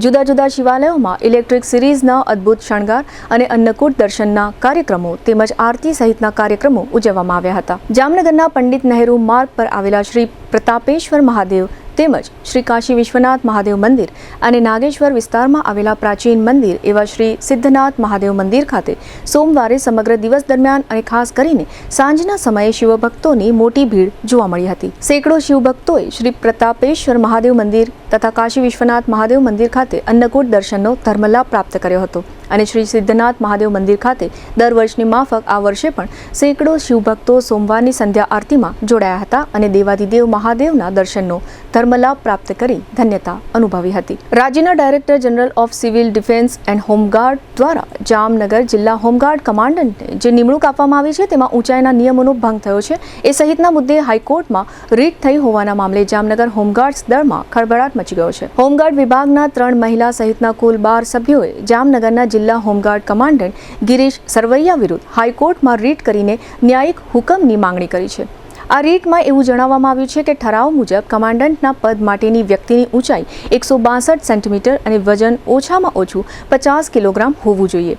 જુદા જુદા શિવાલયોમાં ઇલેક્ટ્રિક સિરીઝના અદ્ભુત શણગાર અને અન્નકૂટ દર્શનના કાર્યક્રમો તેમજ આરતી સહિતના કાર્યક્રમો ઉજવવામાં આવ્યા હતા. જામનગરના પંડિત નહેરુ માર્ગ પર આવેલા શ્રી પ્રતાપેશ્વર મહાદેવ તેમજ શ્રી કાશી વિશ્વનાથ મહાદેવ મંદિર અને નાગેશ્વર વિસ્તારમાં આવેલા પ્રાચીન મંદિર એવા શ્રી સિદ્ધનાથ મહાદેવ મંદિર ખાતે સોમવારે સમગ્ર દિવસ દરમિયાન અને ખાસ કરીને સાંજના સમયે શિવભક્તોની મોટી ભીડ જોવા મળી હતી. સેંકડો શિવભક્તોએ શ્રી પ્રતાપેશ્વર મહાદેવ મંદિર તથા કાશી વિશ્વનાથ મહાદેવ મંદિર ખાતે અન્નકૂટ દર્શનનો ધર્મલાભ પ્રાપ્ત કર્યો હતો અને શ્રી સિદ્ધનાથ મહાદેવ મંદિર ખાતે દર વર્ષની માફક આ વર્ષે પણ સેંકડો શિવભક્તો સોમવારની સંધ્યા આરતીમાં જોડાયા હતા અને દેવાધિદેવ મહાદેવના દર્શનનો ધર્મલાભ પ્રાપ્ત કરી ધન્યતા અનુભવી હતી. રાજ્યના director general of civil defence and home guard દ્વારા જામનગર જિલ્લા હોમગાર્ડ કમાન્ડન્ટને જે નિમણૂક આપવામાં આવી છે તેમાં ઊંચાઈના નિયમોનો ભંગ થયો છે એ સહિતના મુદ્દે હાઈકોર્ટમાં રીટ થઈ હોવાના મામલે જામનગર હોમગાર્ડ્સ દળમાં ખળભળાટ મચી ગયો છે. હોમગાર્ડ વિભાગના 3 મહિલા સહિતના કુલ 12 સભ્યોએ જામનગરના જિલ્લા હોમગાર્ડ કમાન્ડન્ટ ગિરીશ સરવૈયા વિરુદ્ધ હાઈકોર્ટમાં રીટ કરીને ન્યાયિક હુકમની માંગણી કરી છે. આ રીટમાં એવું જણાવવામાં આવ્યું છે કે ઠરાવ મુજબ કમાન્ડન્ટના પદ માટેની વ્યક્તિની ઊંચાઈ 162 સેન્ટીમીટર અને વજન ઓછામાં ઓછું 50 કિલોગ્રામ હોવું જોઈએ,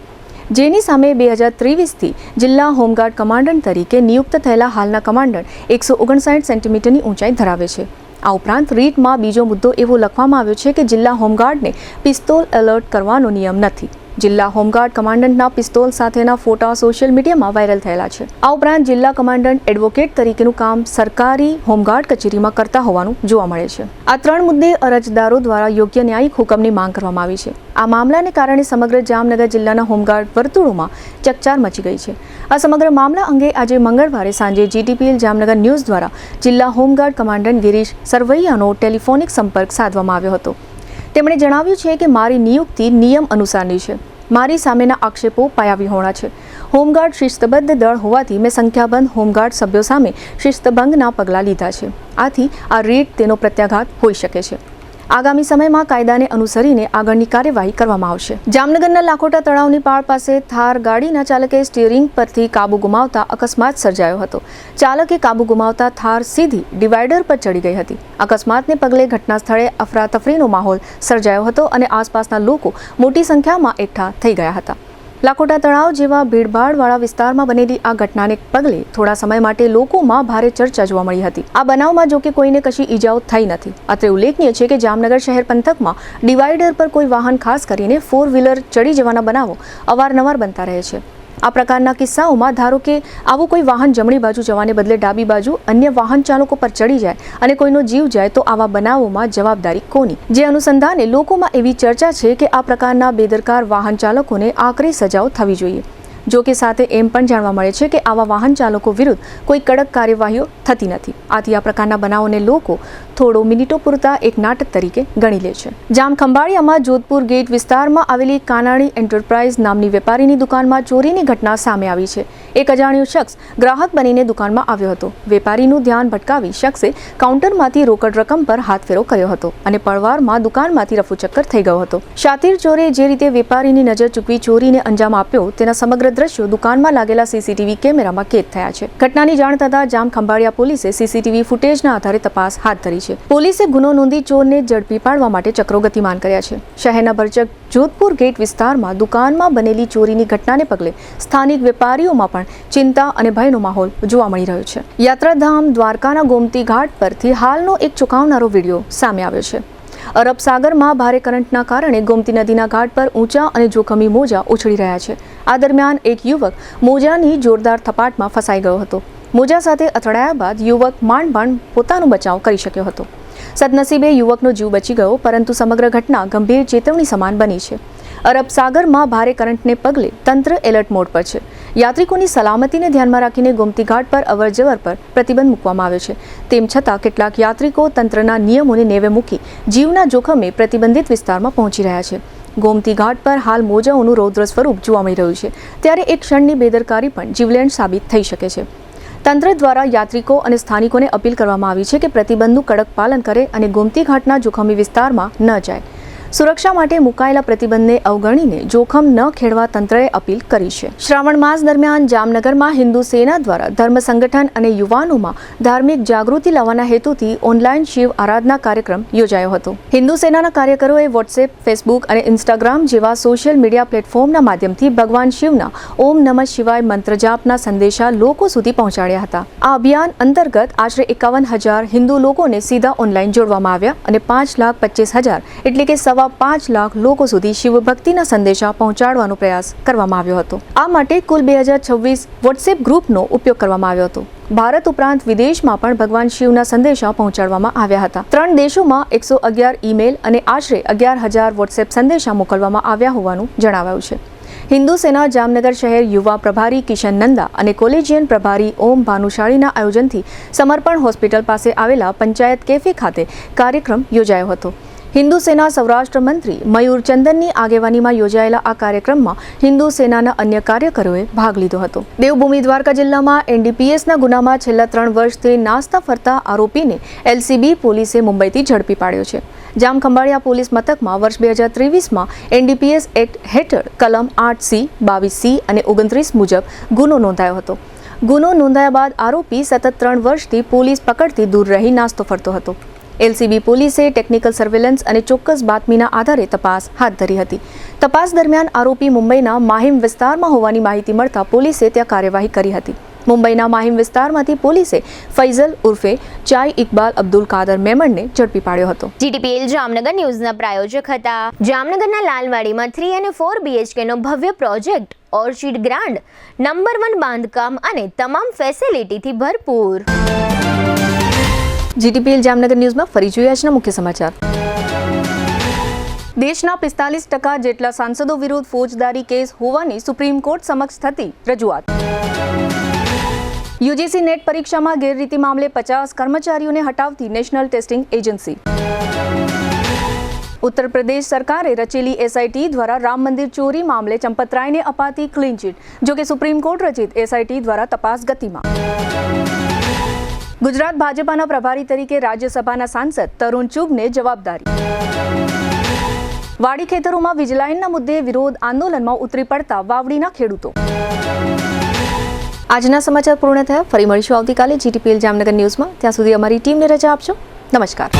જેની સામે 2023થી જિલ્લા હોમગાર્ડ કમાન્ડન્ટ તરીકે નિયુક્ત થયેલા હાલના કમાન્ડન્ટ 159 સેન્ટીમીટરની ઊંચાઈ ધરાવે છે. આ ઉપરાંત રીટમાં બીજો મુદ્દો એવો લખવામાં આવ્યો છે કે જિલ્લા હોમગાર્ડને પિસ્તોલ એલર્ટ કરવાનો નિયમ નથી. જિલ્લા હોમગાર્ડ કમાન્ડન્ટના પિસ્તોલ સાથેના ફોટા સોશિયલ મીડિયામાં વાયરલ થયેલા છે. આ ઉપરાંત જિલ્લા કમાન્ડન્ટ એડવોકેટ તરીકેનું કામ સરકારી હોમગાર્ડ કચેરીમાં કરતા હોવાનું જોવા મળે છે. આ 3 મુદ્દે અરજદારો દ્વારા યોગ્ય ન્યાયિક હુકમની માંગ કરવામાં આવી છે. આ મામલાને કારણે સમગ્ર જામનગર જિલ્લાના હોમગાર્ડ વર્તુળોમાં ચકચાર મચી ગઈ છે. આ સમગ્ર મામલા અંગે આજે મંગળવારે સાંજે GTPL જામનગર ન્યૂઝ દ્વારા જિલ્લા હોમગાર્ડ કમાન્ડન્ટ ગિરીશ સરવૈયાનો ટેલિફોનિક સંપર્ક સાધવામાં આવ્યો હતો. તેમણે જણાવ્યું છે કે મારી નિયુક્તિ નિયમ અનુસારની છે. મારી સામેના આક્ષેપો પાયાવિહોણા છે. હોમગાર્ડ શિસ્તબદ્ધ દળ હોવાથી મેં સંખ્યાબંધ હોમગાર્ડ સભ્યો સામે શિસ્તભંગના પગલાં લીધા છે. આથી આ રીટ તેનો પ્રત્યાઘાત હોઈ શકે છે. આગામી સમયમાં કાયદાને અનુસરીને આગળની કાર્યવાહી કરવામાં આવશે. જામનગરના લાખોટા તળાવની પાળ પાસે થાર ગાડીના ચાલકે સ્ટીયરિંગ પરથી કાબુ ગુમાવતા અકસ્માત સર્જાયો હતો. ચાલકે કાબુ ગુમાવતા થાર સીધી ડિવાઈડર પર ચડી ગઈ હતી. અકસ્માતને પગલે ઘટના સ્થળે અફરાતફરીનો માહોલ સર્જાયો હતો અને આસપાસના લોકો મોટી સંખ્યામાં એકઠા થઈ ગયા હતા. લાખોટા તળાવ જેવા ભીડભાડવાળા વિસ્તારમાં બનેલી આ ઘટનાને પગલે થોડા સમય માટે લોકોમાં ભારે ચર્ચા જોવા મળી હતી. આ બનાવમાં જો કે કોઈને કશી ઈજાઓ થઈ નથી. અત્રે ઉલ્લેખનીય છે કે જામનગર શહેર પંથકમાં ડિવાઈડર પર કોઈ વાહન, ખાસ કરીને 4-વ્હીલર ચડી જવાના બનાવો અવારનવાર બનતા રહે છે. આ પ્રકારના કિસ્સાઓમાં ધારો કે આવું કોઈ વાહન જમણી બાજુ જવાને બદલે ડાબી બાજુ અન્ય વાહન ચાલકો પર ચડી જાય અને કોઈનો જીવ જાય તો આવા બનાવોમાં જવાબદારી કોની? જે અનુસંધાને લોકોમાં એવી ચર્ચા છે કે આ પ્રકારના બેદરકાર વાહન ચાલકોને આકરી સજાઓ થવી જોઈએ. જો કે સાથે એમ પણ જાણવા મળે છે કે આવા વાહન ચાલકો વિરુદ્ધ કોઈ કડક કાર્યવાહીઓ થતી નથી. આથી આ પ્રકારના બનાવોને લોકો થોડો મિનિટો પૂરતા એક નાટક તરીકે ગણી લે છે. જામખંભાળિયામાં જોધપુર ગેટ વિસ્તારમાં આવેલી કાનાણી એન્ટરપ્રાઇઝ નામની વેપારીની દુકાનમાં ચોરીની ઘટના સામે આવી છે. એક અજાણ્યો શખ્સ ગ્રાહક બનીને દુકાનમાં આવ્યો હતો. વેપારીનું ધ્યાન ભટકાવી શખ્સે કાઉન્ટરમાંથી રોકડ રકમ પર હાથફેરો કર્યો હતો અને પળવારમાં દુકાનમાંથી રફુચક્કર થઈ ગયો હતો. શાતીર ચોરે જે રીતે વેપારીની નજર ચૂકવી ચોરીને અંજામ આપ્યો તેના સમગ્ર દ્રશ્યો દુકાનમાં લાગેલા સીસીટીવી કેમેરામાં કેદ થયા છે. ઘટનાની જાણ થતાં જામખંભાળિયા પોલીસે સીસીટીવી ફૂટેજના આધારે તપાસ હાથ ધરી છે. પોલીસે ગુનો નોંધી ચોરને ઝડપી પાડવા માટે ચક્રો ગતિમાન કર્યા છે. શહેરના ભરચક જોધપુર ગેટ વિસ્તારમાં દુકાનમાં બનેલી ચોરીની ઘટનાને પગલે સ્થાનિક વેપારીઓમાં પણ ચિંતા અને ભયનો માહોલ જોવા મળી રહ્યો છે. યાત્રાધામ દ્વારકાના ગોમતી ઘાટ પરથી હાલનો એક ચોંકાવનારો વિડીયો સામે આવ્યો છે. અરબ સાગરમાં ભારે કરંટના કારણે ગોમતી નદીના ઘાટ પર ઊંચા અને જોખમી મોજા ઉછળી રહ્યા છે. આ દરમિયાન એક યુવક મોજાની જોરદાર થપાટમાં ફસાઈ ગયો હતો. મોજા સાથે અથડાયા બાદ યુવક માંડ પોતાનો બચાવ કરી શક્યો હતો. સદનસીબે યુવકનો જીવ બચી ગયો, પરંતુ સમગ્ર ઘટના ગંભીર ચેતવણી સમાન બની છે. અરબ સાગરમાં ભારે કરંટને પગલે તંત્ર એલર્ટ મોડ પર છે. યાત્રિકોની સલામતીને ધ્યાનમાં રાખીને ગોમતી ઘાટ પર અવરજવર પર પ્રતિબંધ મૂકવામાં આવ્યો છે. તેમ છતાં કેટલાક યાત્રિકો તંત્રના નિયમોને નેવે મૂકી જીવના જોખમે પ્રતિબંધિત વિસ્તારમાં પહોંચી રહ્યા છે. ગોમતી ઘાટ પર હાલ મોજાઓનું રૌદ્ર સ્વરૂપ જોવા મળી રહ્યું છે, ત્યારે એક ક્ષણની બેદરકારી પણ જીવલેણ સાબિત થઈ શકે છે. તંત્ર દ્વારા યાત્રિકો અને સ્થાનિકોને અપીલ કરવામાં આવી છે કે પ્રતિબંધનું કડક પાલન કરે અને ગોમતી ઘાટના જોખમી વિસ્તારમાં ન જાય. સુરક્ષા માટે મુકાયેલા પ્રતિબંધને અવગણીને જોખમ ન ખેડવા તંત્રએ અપીલ કરી છે. શ્રાવણ માસ દરમિયાન જામનગરમાં હિન્દુ સેના દ્વારા ધર્મ સંગઠન અને યુવાનોમાં ધાર્મિક જાગૃતિ લાવવાના હેતુથી ઓનલાઈન શિવ આરાધના કાર્યક્રમ યોજાયો હતો. હિન્દુ સેનાના કાર્યકરોએ વોટ્સએપ, ફેસબુક અને ઇન્સ્ટાગ્રામ જેવા સોશિયલ મીડિયા પ્લેટફોર્મના માધ્યમથી ભગવાન શિવના ઓમ નમઃ શિવાય મંત્ર જાપના સંદેશા લોકો સુધી પહોંચાડ્યા હતા. આ અભિયાન અંતર્ગત આશરે 51,000 હિન્દુ લોકોને સીધા ઓનલાઈન જોડવામાં આવ્યા અને 5,25,000 એટલે કે 5 લાખ લોકો સુધી શિવ ભક્તિના સંદેશા પહોંચાડવાનો પ્રયાસ કરવામાં આવ્યો હતો. આ માટે કુલ 2026 વોટ્સએપ ગ્રુપનો ઉપયોગ કરવામાં આવ્યો હતો. ભારત ઉપરાંત વિદેશમાં પણ ભગવાન શિવના સંદેશા પહોંચાડવામાં આવ્યા હતા. 3 દેશોમાં 111 ઈમેલ અને આશરે 11,000 વોટ્સએપ સંદેશા મોકલવામાં આવ્યા હોવાનું જણાવાયું છે. હિન્દુ સેના જામનગર શહેર યુવા પ્રભારી કિશન નંદા અને કોલેજિયન પ્રભારી ઓમ ભાનુશાળીના આયોજનથી સમર્પણ હોસ્પિટલ પાસે આવેલા પંચાયત કેફે ખાતે કાર્યક્રમ યોજાયો હતો. હિન્દુ સેના સૌરાષ્ટ્ર મંત્રી મયુર ચંદનની આગેવાનીમાં યોજાયેલા આ કાર્યક્રમમાં હિન્દુ સેનાના અન્ય કાર્યકરોએ ભાગ લીધો હતો. દેવભૂમિ દ્વારકા જિલ્લામાં એનડીપીએસના ગુનામાં છેલ્લા 3 વર્ષથી નાસ્તા ફરતા આરોપીને એલસીબી પોલીસે મુંબઈથી ઝડપી પાડ્યો છે. જામખંભાળિયા પોલીસ મથકમાં વર્ષ 2023માં એનડીપીએસ એક્ટ હેઠળ કલમ 8C, 22C અને 29 મુજબ ગુનો નોંધાયો હતો. ગુનો નોંધાયા બાદ આરોપી સતત 3 વર્ષથી પોલીસ પકડથી દૂર રહી નાસ્તો ફરતો હતો. એલસીબી પોલીસે ટેકનિકલ સર્વેલન્સ અને ચોક્કસ બાતમીના આધારે તપાસ હાથ ધરી હતી. તપાસ દરમિયાન આરોપી મુંબઈના માહિમ વિસ્તારમાં હોવાની માહિતી મળતા પોલીસે ત્યાં કાર્યવાહી કરી હતી. મુંબઈના માહિમ વિસ્તારમાંથી પોલીસે ફૈઝલ ઉર્ફે ચાય ઇકબાલ અબ્દુલ કાદર મેમણને ઝડપી પાડ્યો હતો. જીટીપીએલ જામનગર ન્યૂઝના પ્રાયોજક હતા. જામનગરના લાલવાડીમાં 3 અને 4 BHK નો ભવ્ય પ્રોજેક્ટ ઓર્ચિડ ગ્રાન્ડ નંબર 1 બાંધકામ અને તમામ ફેસિલિટીથી ભરપૂર. જીટીપીએલ જામનગર ન્યૂઝમાં ફરી જોઈએ આજના મુખ્ય સમાચાર. દેશના 45% જેટલા સાંસદો વિરુદ્ધ ફોજદારી કેસ હોવાની સુપ્રીમ કોર્ટ સમક્ષ થતી રજૂઆત. યુજીસી નેટ પરીક્ષામાં ગેરરીતિ મામલે 50 કર્મચારીઓને હટાવતી national testing agency. Uttar Pradesh સરકારે રચેલી એસઆઈટી દ્વારા રામ મંદિર ચોરી મામલે ચંપતરાયને અપાતી ક્લીન ચીટ. જોકે સુપ્રીમ કોર્ટ રચિત એસઆઈટી દ્વારા તપાસ ગતિમાં. ગુજરાત ભાજપાના પ્રભારી તરીકે રાજ્યસભાના સાંસદ તરુણ ચુગને જવાબદારી. વાડી ખેતરોમાં વીજ લાઇનના મુદ્દે વિરોધ આંદોલનમાં ઉતરી પડતા વાવડીના ખેડૂતો. આજના સમાચાર પૂર્ણ થયા. ફરી મળીશું આવતીકાલે જીટીપીએલ જામનગર ન્યૂઝમાં. ત્યાં સુધી અમારી ટીમને રજા આપજો. નમસ્કાર.